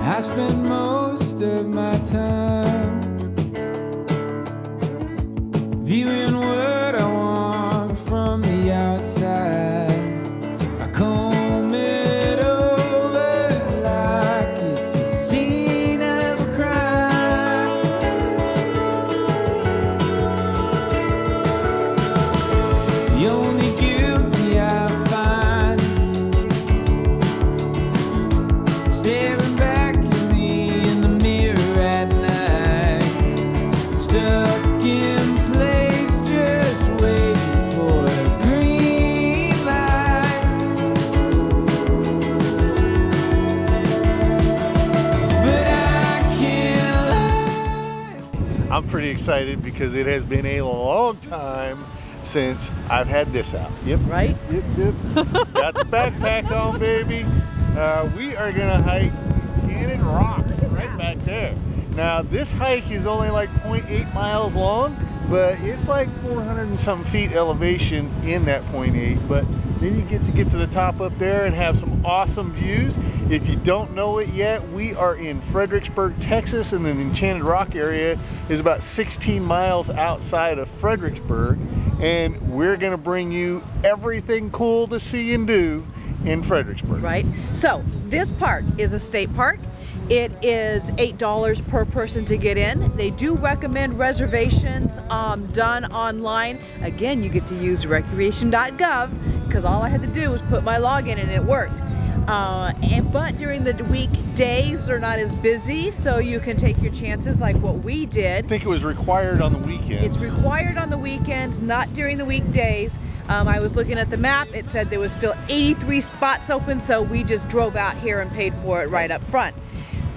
I spend most of my time viewing what I want from the outside. I comb it over like it's the scene of a crime. The only guilty I find staring back I'm pretty excited because it has been a long time since I've had this out. Yep. Right? Yep. Got the backpack on, baby. We are gonna hike Enchanted Rock right back there. Now this hike is only like 0.8 miles long, but it's like 400 and some feet elevation in that 0.8. But then you get to the top up there and have some awesome views. If you don't know it yet, we are in Fredericksburg, Texas, and the Enchanted Rock area is about 16 miles outside of Fredericksburg. And we're gonna bring you everything cool to see and do in Fredericksburg. Right. So this park is a state park. It is $8 per person to get in. They do recommend reservations done online. Again, you get to use recreation.gov because all I had to do was put my login and it worked. But during the weekdays, they're not as busy, so you can take your chances like what we did. I think it was required on the weekends. It's required on the weekends, not during the weekdays. I was looking at the map. It said there was still 83 spots open, so we just drove out here and paid for it right up front.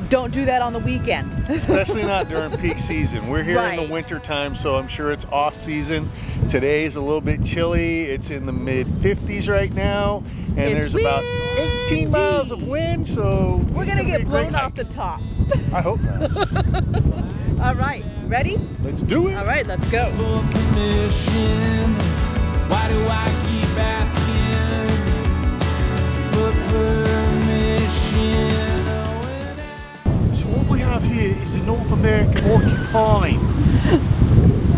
Don't do that on the weekend. Especially not during peak season. We're here in the winter time, so I'm sure it's off season. Today's a little bit chilly. It's in the mid 50s right now, and there's about 18 miles of wind, so we're gonna get blown off the top. I hope not. All right, ready? Let's do it. All right, let's go. For permission, why do I keep asking for permission? What we have here is a North American porcupine.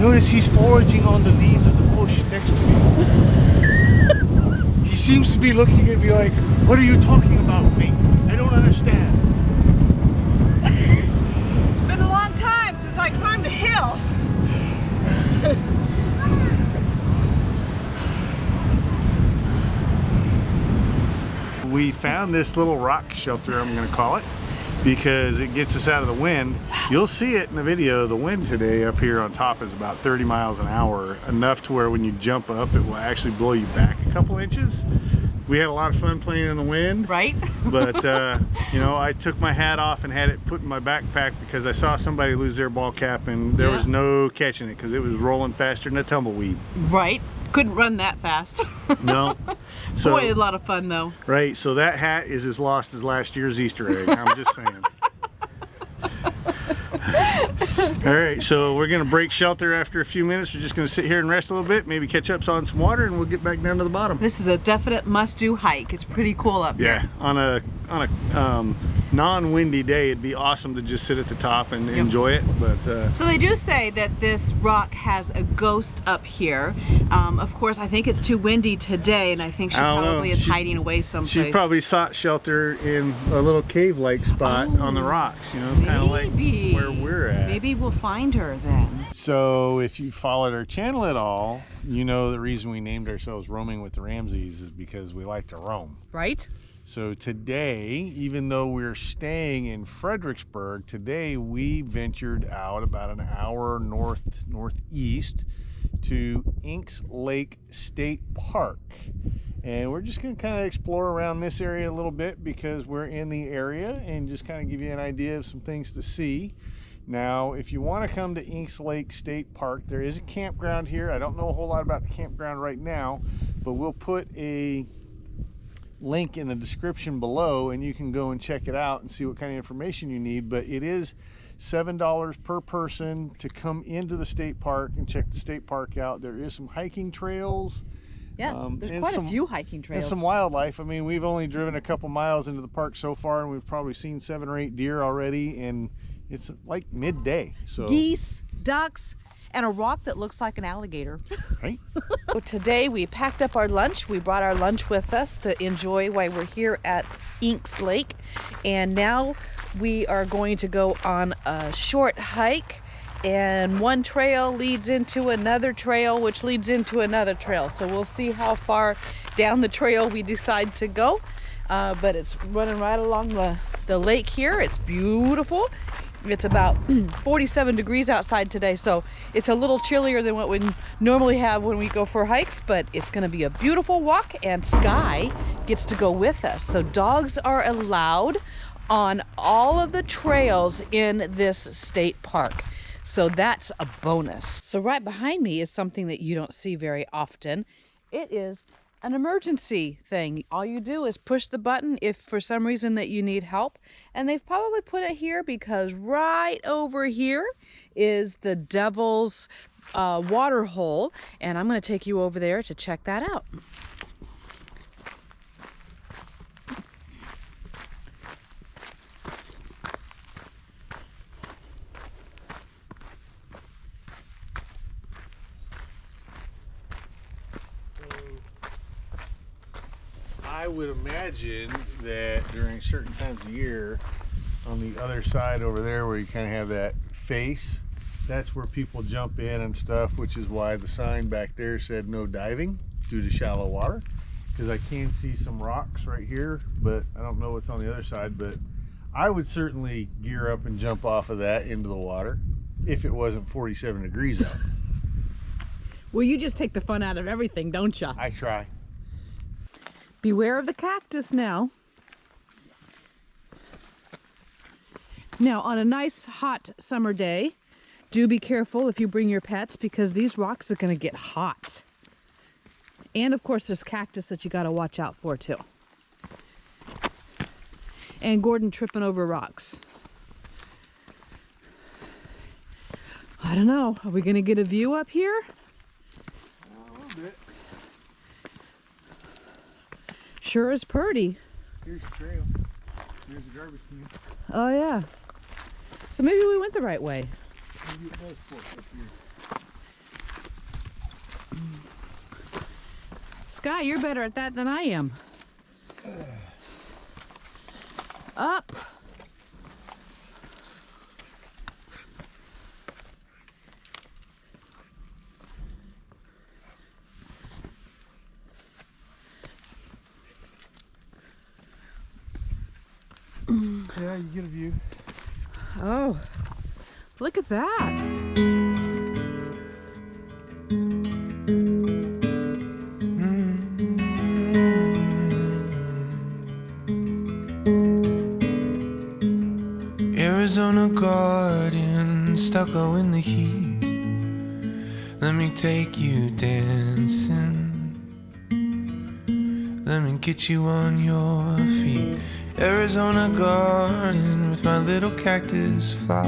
Notice he's foraging on the leaves of the bush next to me. He seems to be looking at me like, what are you talking about, mate? I don't understand. It's been a long time since I climbed a hill. We found this little rock shelter, I'm going to call it, because it gets us out of the wind. You'll see it in the video. The wind today up here on top is about 30 miles an hour, enough to where when you jump up, it will actually blow you back a couple inches. We had a lot of fun playing in the wind. Right. But, you know, I took my hat off and had it put in my backpack because I saw somebody lose their ball cap and there was no catching it because it was rolling faster than a tumbleweed. Right. Couldn't run that fast. No. So, boy, a lot of fun though. Right, so that hat is as lost as last year's Easter egg. I'm just saying. All right, so we're gonna break shelter after a few minutes. We're just gonna sit here and rest a little bit, maybe catch up on some water, and we'll get back down to the bottom. This is a definite must-do hike. It's pretty cool up here. Yeah, on a non-windy day, it'd be awesome to just sit at the top and enjoy it. But so they do say that this rock has a ghost up here. Of course, I think it's too windy today, and I think she probably is hiding away someplace. She probably sought shelter in a little cave-like spot on the rocks, you know, kind of like where we're at. Maybe we'll find her then. So if you followed our channel at all, you know the reason we named ourselves Roaming with the Ramsays is because we like to roam. Right? So today, even though we're staying in Fredericksburg, today we ventured out about an hour northeast to Inks Lake State Park. And we're just going to kind of explore around this area a little bit because we're in the area and just kind of give you an idea of some things to see. Now, if you want to come to Inks Lake State Park, there is a campground here. I don't know a whole lot about the campground right now, but we'll put a link in the description below, and you can go and check it out and see what kind of information you need. But it is $7 per person to come into the state park and check the state park out. There is some hiking trails. Yeah, there's quite a few hiking trails. And some wildlife. I mean, we've only driven a couple miles into the park so far, and we've probably seen 7 or 8 deer already, and it's like midday. So geese, ducks, and a rock that looks like an alligator. Right. So today we packed up our lunch. We brought our lunch with us to enjoy while we're here at Inks Lake. And now we are going to go on a short hike, and one trail leads into another trail, which leads into another trail. So we'll see how far down the trail we decide to go. But it's running right along the lake here. It's beautiful. It's about 47 degrees outside today, so it's a little chillier than what we normally have when we go for hikes, but it's going to be a beautiful walk, and Sky gets to go with us. So dogs are allowed on all of the trails in this state park. So that's a bonus. So right behind me is something that you don't see very often. It is an emergency thing. All you do is push the button if for some reason that you need help. And they've probably put it here because right over here is the Devil's Waterhole. And I'm going to take you over there to check that out. I would imagine that during certain times of year, on the other side over there where you kind of have that face, that's where people jump in and stuff, which is why the sign back there said no diving due to shallow water, because I can see some rocks right here, but I don't know what's on the other side. But I would certainly gear up and jump off of that into the water if it wasn't 47 degrees out. Well, you just take the fun out of everything, don't you? I try. Beware of the cactus now. Now, on a nice hot summer day, do be careful if you bring your pets, because these rocks are going to get hot. And of course, there's cactus that you got to watch out for too. And Gordon tripping over rocks. I don't know. Are we going to get a view up here? A little bit. Sure is pretty. Here's the trail. Here's the garbage can. Oh yeah. So maybe we went the right way. Maybe it does fork up here. Sky, you're better at that than I am. Up. Yeah, you get a view. Oh, look at that. Arizona garden, stucco in the heat. Let me take you dancing. Let me get you on your feet. Arizona garden with my little cactus flower.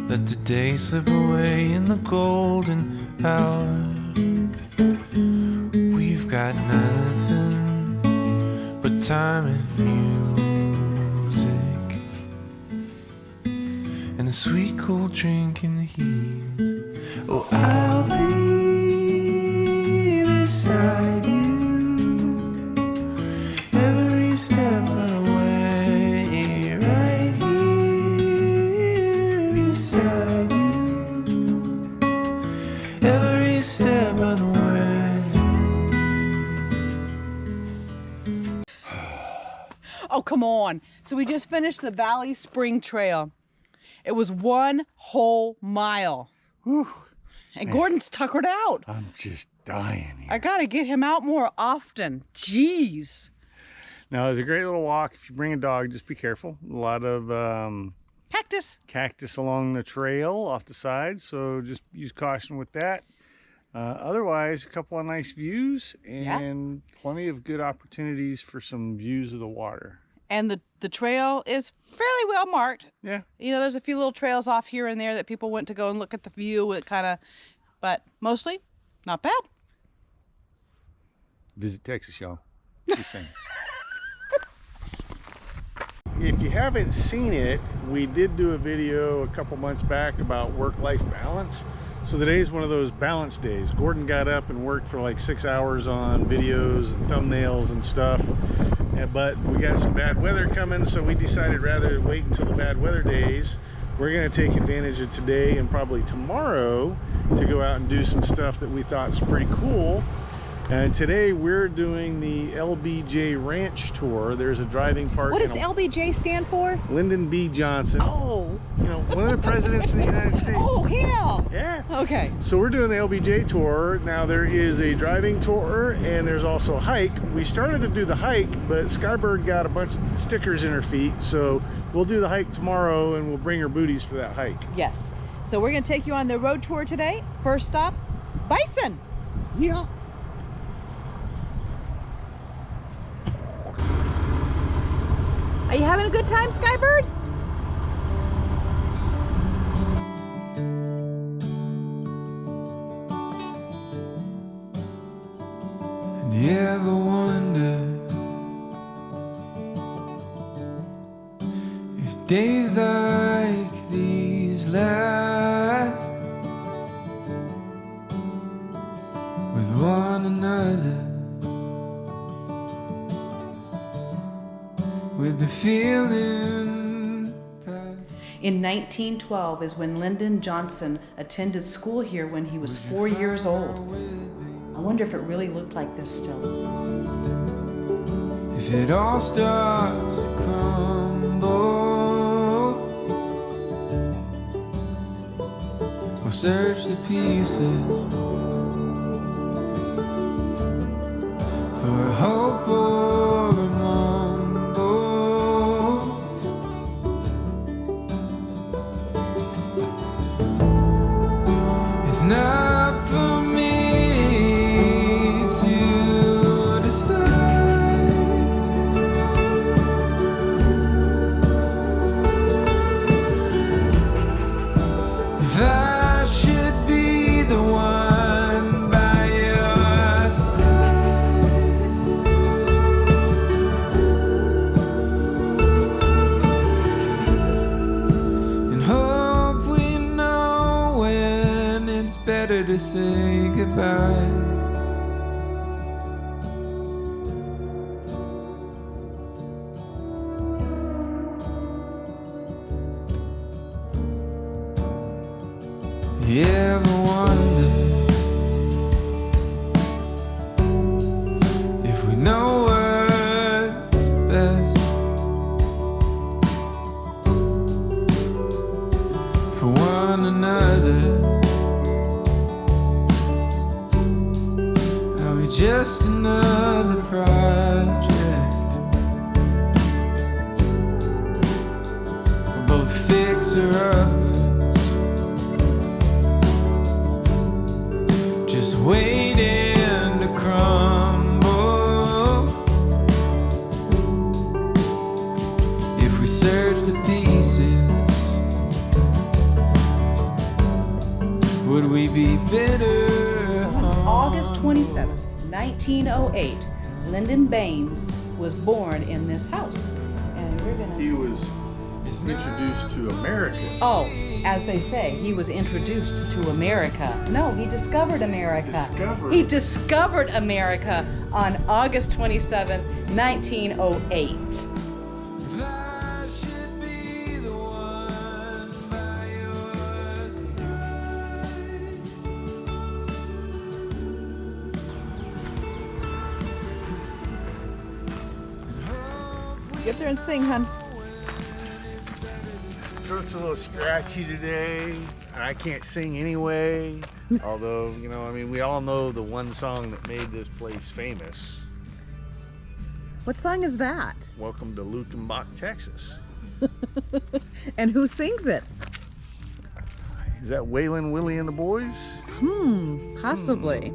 Let the day slip away in the golden hour. We've got nothing but time and music, and a sweet cold drink in the heat. Oh, I'll be beside you step of the way, right here beside you, every step of the way. Oh, come on. So we just finished the Valley Spring Trail. It was 1 whole mile. Whew. And Gordon's tuckered out. I'm just dying here. I gotta get him out more often. Jeez. Now, it's a great little walk. If you bring a dog, just be careful. A lot of Cactus. cactus along the trail off the side, so just use caution with that. Otherwise, a couple of nice views and plenty of good opportunities for some views of the water. And the trail is fairly well marked. Yeah. You know, there's a few little trails off here and there that people went to go and look at the view. It kind of, but mostly not bad. Visit Texas, y'all. Just saying. If you haven't seen it, we did do a video a couple months back about work-life balance. So today's one of those balance days. Gordon got up and worked for like 6 hours on videos and thumbnails and stuff. But we got some bad weather coming, so we decided rather than wait until the bad weather days, we're going to take advantage of today and probably tomorrow to go out and do some stuff that we thought was pretty cool. And today we're doing the LBJ Ranch tour. There's a driving park. What does LBJ stand for? Lyndon B. Johnson. Oh. You know, one of the presidents of the United States. Oh, him. Yeah. Okay. So we're doing the LBJ tour. Now there is a driving tour and there's also a hike. We started to do the hike, but Skybird got a bunch of stickers in her feet. So we'll do the hike tomorrow and we'll bring her booties for that hike. Yes. So we're going to take you on the road tour today. First stop, Bison. Yeah. Are you having a good time, Skybird? And you ever wonder if days like these last with one another? With the feeling. In 1912 is when Lyndon Johnson attended school here when he was 4 years old. I wonder if it really looked like this still. If it all starts to crumble, we'll search the pieces for a hope or a mumble. It's not for me to decide if I should be the one by your side. And hope we know when it's better to say goodbye. You ever wonder if we know what's best for one another? Are we just another project? We're both fixer-uppers, just waiting to crumble. If we search the pieces, would we be bitter? August 27th, 1908, Lyndon Baines was born in this house. And we're gonna... He was introduced to America. Oh, as they say, he was introduced to America. No, he discovered America. He discovered America on August 27th, 1908. If I should be the one by your side. Get there and sing, hun. Throat's a little scratchy today, and I can't sing anyway. Although, you know, I mean, we all know the one song that made this place famous. What song is that? Welcome to Luckenbach, Texas. And who sings it? Is that Waylon, Willie, and the Boys? Possibly.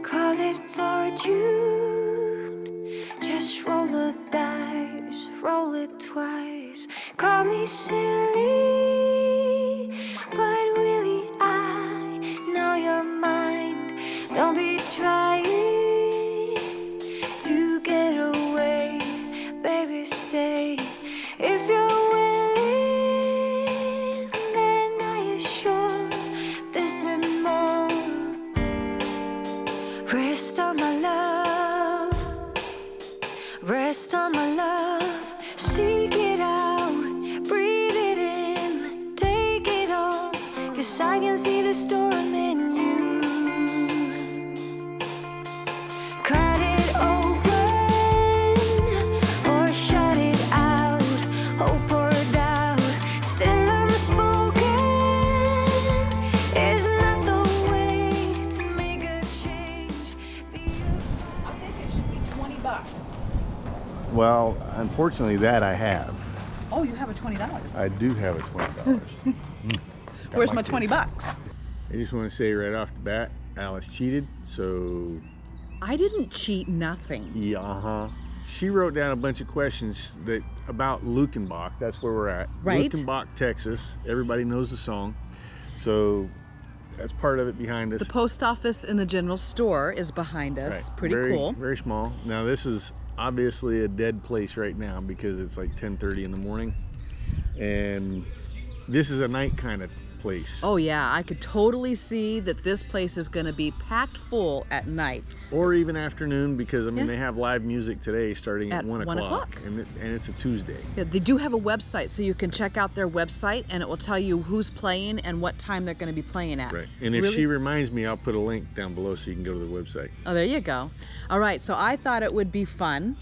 Call it fortune, just roll the dice, roll it twice. Call me silly, but really I know you're mine. Don't be trying to get away, baby, stay. If you're willing, then I assure this and more. Rest on my love, rest on my love. Seek it out, breathe it in, take it all. 'Cause I can see the storm in you. Cut it open or shut it out. Hope or doubt, still unspoken, is not the way to make a change. Be I think it should be $20. Well, unfortunately, that I have. Oh, you have a $20. I do have a $20. Where's my case. $20? I just want to say right off the bat, Alice cheated, so I didn't cheat nothing. yeah, She wrote down a bunch of questions that about Luckenbach. That's where we're at. Right. Luckenbach, Texas. Everybody knows the song, so that's part of it behind us. The post office and the general store is behind us. Right. Pretty Very, cool. Very small. Now this is obviously a dead place right now because it's like 10:30 in the morning, and this is a night kind of place. Oh yeah, I could totally see that this place is going to be packed full at night. Or even afternoon, because I mean Yeah. they have live music today starting at 1 o'clock, and it's a Tuesday. Yeah, they do have a website, so you can check out their website, and it will tell you who's playing and what time they're going to be playing at. Right. And if Really? she reminds me, I'll put a link down below so you can go to the website. Oh, there you go. All right, so I thought it would be fun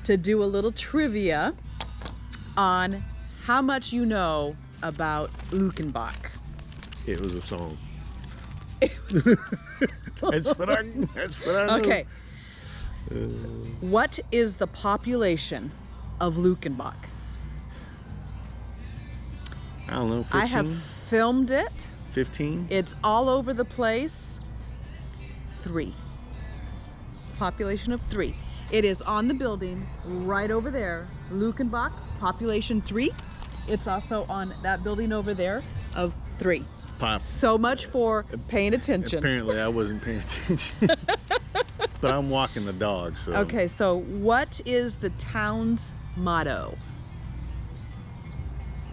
to do a little trivia on how much you know about Luckenbach. It was a song. That's what I know. Okay. What is the population of Luckenbach? I don't know, 15? I have filmed it. 15? It's all over the place. 3. Population of 3. It is on the building right over there. Luckenbach, population 3. It's also on that building over there of 3. So much for paying attention. Apparently I wasn't paying attention. But I'm walking the dog, so. Okay, so what is the town's motto?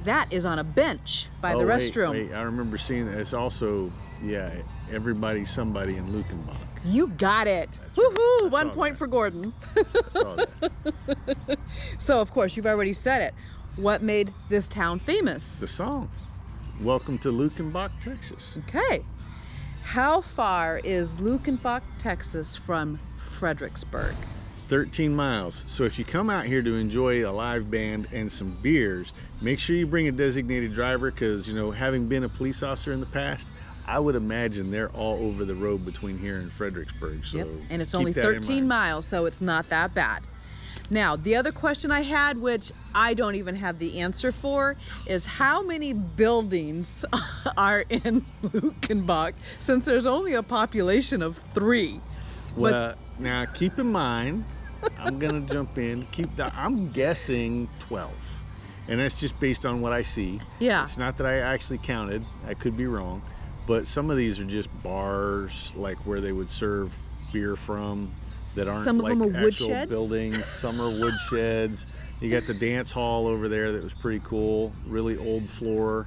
That is on a bench by the restroom. Wait, I remember seeing that. It's also, yeah, everybody, somebody in Luckenbach. You got it. That's right. Woohoo! I 1 saw point that. for Gordon. I saw that. So, of course, you've already said it. What made this town famous? The song. Welcome to Luckenbach, Texas. Okay. How far is Luckenbach, Texas from Fredericksburg? 13 miles. So if you come out here to enjoy a live band and some beers, make sure you bring a designated driver, because, you know, having been a police officer in the past, I would imagine they're all over the road between here and Fredericksburg. So Yep. And it's keep only that in 13 mind. miles, so it's not that bad. Now, the other question I had, which I don't even have the answer for, is how many buildings are in Luckenbach, since there's only a population of 3? Well, now keep in mind, I'm gonna jump in. I'm guessing 12, and that's just based on what I see. Yeah. It's not that I actually counted. I could be wrong, but some of these are just bars, like where they would serve beer from, that aren't Some of like them are actual woodsheds? buildings. Some are wood sheds. You got the dance hall over there that was pretty cool. Really old floor,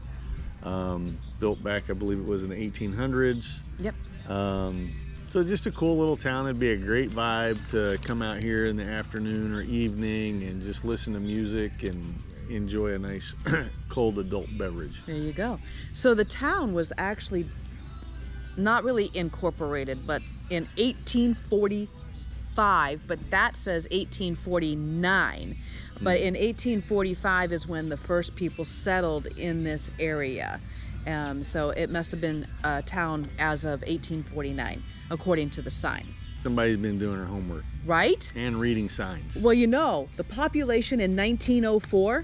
built back, I believe it was in the 1800s. Yep. So just a cool little town. It'd be a great vibe to come out here in the afternoon or evening and just listen to music and enjoy a nice cold adult beverage. There you go. So the town was actually not really incorporated, but in 1845, but that says 1849. But in 1845 is when the first people settled in this area. So it must have been a town as of 1849, according to the sign. somebody's been doing their homework right? and reading signs. Well, you know, the population in 1904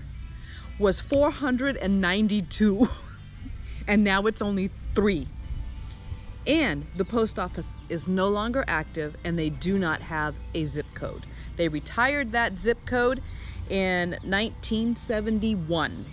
was 492, and now it's only 3. And the post office is no longer active, and they do not have a zip code. They retired that zip code in 1971.